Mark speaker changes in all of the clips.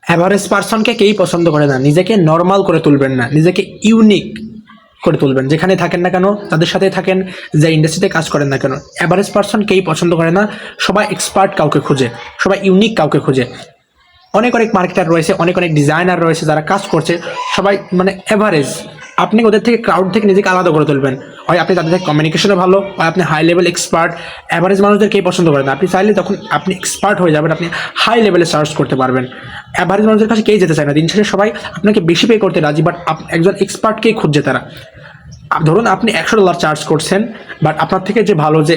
Speaker 1: Average পার্সনকে কেউই পছন্দ করে না। নিজেকে নর্মাল করে তুলবেন না, নিজেকে ইউনিক করে তুলবেন। যেখানে থাকেন না কেন, তাদের সাথে থাকেন, যে ইন্ডাস্ট্রিতে কাজ করেন না কেন, অ্যাভারেজ পার্সন কেউই পছন্দ করে না। সবাই এক্সপার্ট কাউকে খুঁজে, সবাই ইউনিক কাউকে খুঁজে। অনেক অনেক মার্কেটার রয়েছে, অনেক অনেক ডিজাইনার রয়েছে যারা কাজ করছে, সবাই মানে অ্যাভারেজ। আপনি ওদের থেকে, ক্রাউড থেকে নিজেকে আলাদা করে তুলবেন। হয় আপনি তাদের থেকে কমিউনিকেশনে ভালো, হয় আপনি হাই লেভেল এক্সপার্ট। অ্যাভারেজ মানুষদের কেই পছন্দ করেন না। আপনি চাইলে তখন আপনি এক্সপার্ট হয়ে যাবেন, আপনি হাই লেভেলে সার্চ করতে পারবেন। অ্যাভারেজ মানুষদের কাছে কেই যেতে চায় না। দিন শেষে সবাই আপনাকে বেশি পে করতে রাজি, বাট একজন এক্সপার্টকেই খুঁজছে তারা। ধরুন আপনি $100 চার্জ করছেন, বাট আপনার থেকে যে ভালো, যে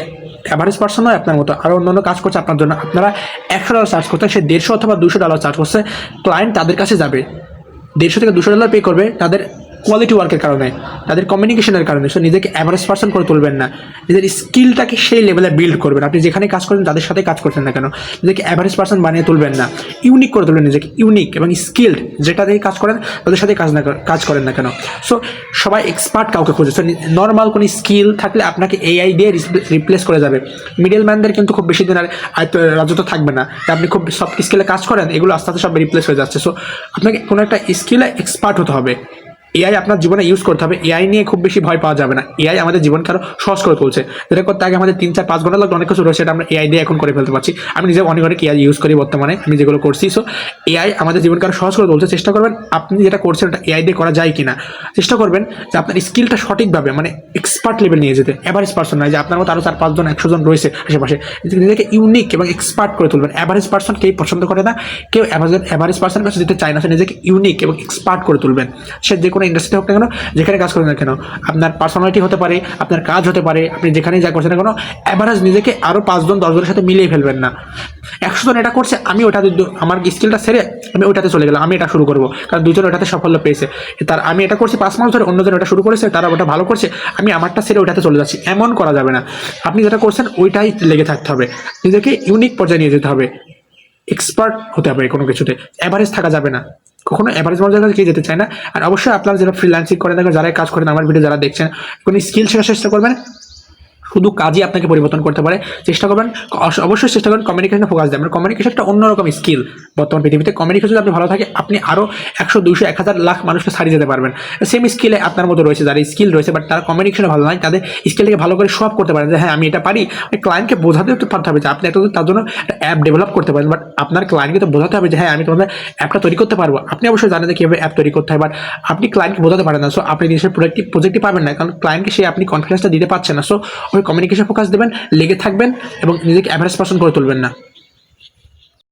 Speaker 1: অ্যাভারেজ পার্সন হয় আপনার মতো, আরও অন্যান্য কাজ করছে আপনার জন্য, আপনারা $100 চার্জ করতে, সে 150 অথবা $200 চার্জ করছে, ক্লায়েন্ট তাদের কাছে যাবে, 150 থেকে $200 পে করবে তাদের কোয়ালিটি ওয়ার্কের কারণে, তাদের কমিউনিকেশনের কারণে। সো নিজেকে অ্যাভারেজ পার্সন করে তুলবেন না, নিজের স্কিলটাকে সেই লেভেলে বিল্ড করবেন। আপনি যেখানে কাজ করেন তাদের সাথে কাজ করছেন না কেন, নিজেকে অ্যাভারেজ পার্সন বানিয়ে তুলবেন না, ইউনিক করে তুলবেন নিজেকে, ইউনিক এবং স্কিলড। যেটা দিয়ে কাজ করেন তাদের সাথে কাজ করেন না কেন। সো সবাই এক্সপার্ট কাউকে খুঁজে। সো নর্মাল কোনো স্কিল থাকলে আপনাকে এআই দিয়ে রিপ্লেস করে যাবে। মিডল ম্যানদের কিন্তু খুব বেশি দিন আর রাজত্ব থাকবে না। আপনি খুব সফট স্কিলে কাজ করেন, এগুলো আস্তে আস্তে সব রিপ্লেস হয়ে যাচ্ছে। সো আপনাকে কোনো একটা স্কিলে এক্সপার্ট হতে হবে। এআই আপনার জীবনে ইউজ করতে হবে। এআই নিয়ে খুব বেশি ভয় পাওয়া যাবে না। এআই আমাদের জীবনকে আরও সহজ করে তুলছে। যেটা করতে আগে আমাদের 3-4-5 ঘন্টা লাগতো, অনেক কিছু রয়েছে সেটা আমরা এআই দিয়ে এখন করে ফেলতে পারছি। আমি নিজে অনেক অনেক এআই ইউজ করি বর্তমানে, আমি যেগুলো করছি। সো এআই আমাদের জীবনকে আরও সহজ করে তুলছে। চেষ্টা করবেন আপনি যেটা করছেন ওটা এআই দিয়ে করা যায় কিনা। চেষ্টা করবেন যে আপনার স্কিলটা সঠিকভাবে, মানে এক্সপার্ট লেভেল নিয়ে যেতে। অ্যাভারেজ পার্সন নয় যে আপনার মতো আরও 4-5 জন 100 জন রয়েছে আশেপাশে। নিজেকে ইউনিক এবং এক্সপার্ট করে তুলবেন। অ্যাভারেজ পার্সন কেউ পছন্দ করে না, কেউ অ্যাভারেজ পার্সনের কাছে যেতে চায় না। সে নিজেকে ইউনিক এবং এক্সপার্ট করে তুলবেন। সে যে কোনো ইন্ডাস্ট্রিতে হোক না কেন, যেখানে কাজ করেন না কেন, আপনার পার্সোনালিটি হতে পারে, আপনার কাজ হতে পারে, আপনি যেখানেই যা করছেন না কেন, অ্যাভারেজ নিজেকে আরও 5 জন 10 জনের সাথে মিলিয়ে ফেলবেন না। 100 জন এটা করছে, আমি ওটাতে, আমার স্কিলটা সেরে আমি ওটাতে চলে গেলাম, আমি এটা শুরু করবো, কারণ 2 জন ওটাতে সাফল্য পেয়েছে। তার আমি এটা করছি 5 মাস ধরে, অন্যজন ওটা শুরু করেছে, তারা ওটা ভালো করছে, আমি আমারটা সেরে ওটাতে চলে যাচ্ছি, এমন করা যাবে না। আপনি যেটা করছেন ওইটাই লেগে থাকতে হবে। নিজেকে ইউনিক পর্যায়ে নিয়ে যেতে হবে, এক্সপার্ট হতে হবে কোনো কিছুতে। অ্যাভারেজ থাকা যাবে না কখনো। অ্যাভারেজ মানুষের কাছে কেউ যেতে চায় না। আর অবশ্যই আপনারা যারা ফ্রিল্যান্সিং করেন, যারা কাজ করেন, আমার ভিডিও যারা দেখছেন, কোনো স্কিল শেখার চেষ্টা করবেন। শুধু কাজই আপনাকে পরিবর্তন করতে পারে। চেষ্টা করবেন, অবশ্যই চেষ্টা করবেন কমিউনিকেশনে ফোকাস দেবেন। কমিউনিকেশন একটা অন্যরকম স্কিল বর্তমান পৃথিবীতে। কমিউনিকেশন যদি আপনি ভালো থাকে, আপনি আরও 100, 200, 1000 লাখ মানুষকে ছাড়িয়ে যেতে পারবেন। সেম স্কিলে আপনার মতো রয়েছে, যারা স্কিল রয়েছে বাট তারা কমিউনিকেশনে ভালো নয়, তাদের স্কিলটাকে ভালো করে শো আপ করতে পারেন যে হ্যাঁ আমি এটা পারি। ক্লায়েন্টকে বোঝাতে পারতে হবে যে আপনি এত তার জন্য একটা অ্যাপ ডেভেলপ করতে পারেন, বাট আপনার ক্লায়েন্টকে তো বোঝাতে হবে যে হ্যাঁ আমি তোমাদের অ্যাপটা তৈরি করতে পারবো। আপনি অবশ্যই জানেন যে কীভাবে অ্যাপ তৈরি করতে হয়, বাট আপনি ক্লায়েন্টকে বোঝাতে পারেন না। সো আপনি নিজের প্রজেক্টই পাবেন না, কারণ ক্লায়েন্টকে সে আপনি কনফিডেন্সটা দিতে পারছেন না। সো ওই কমিউনিকেশন ফোকাস দেবেন, লেগে থাকবেন এবং নিজেকে অ্যাভারেজ পার্সন করে তুলবেন না।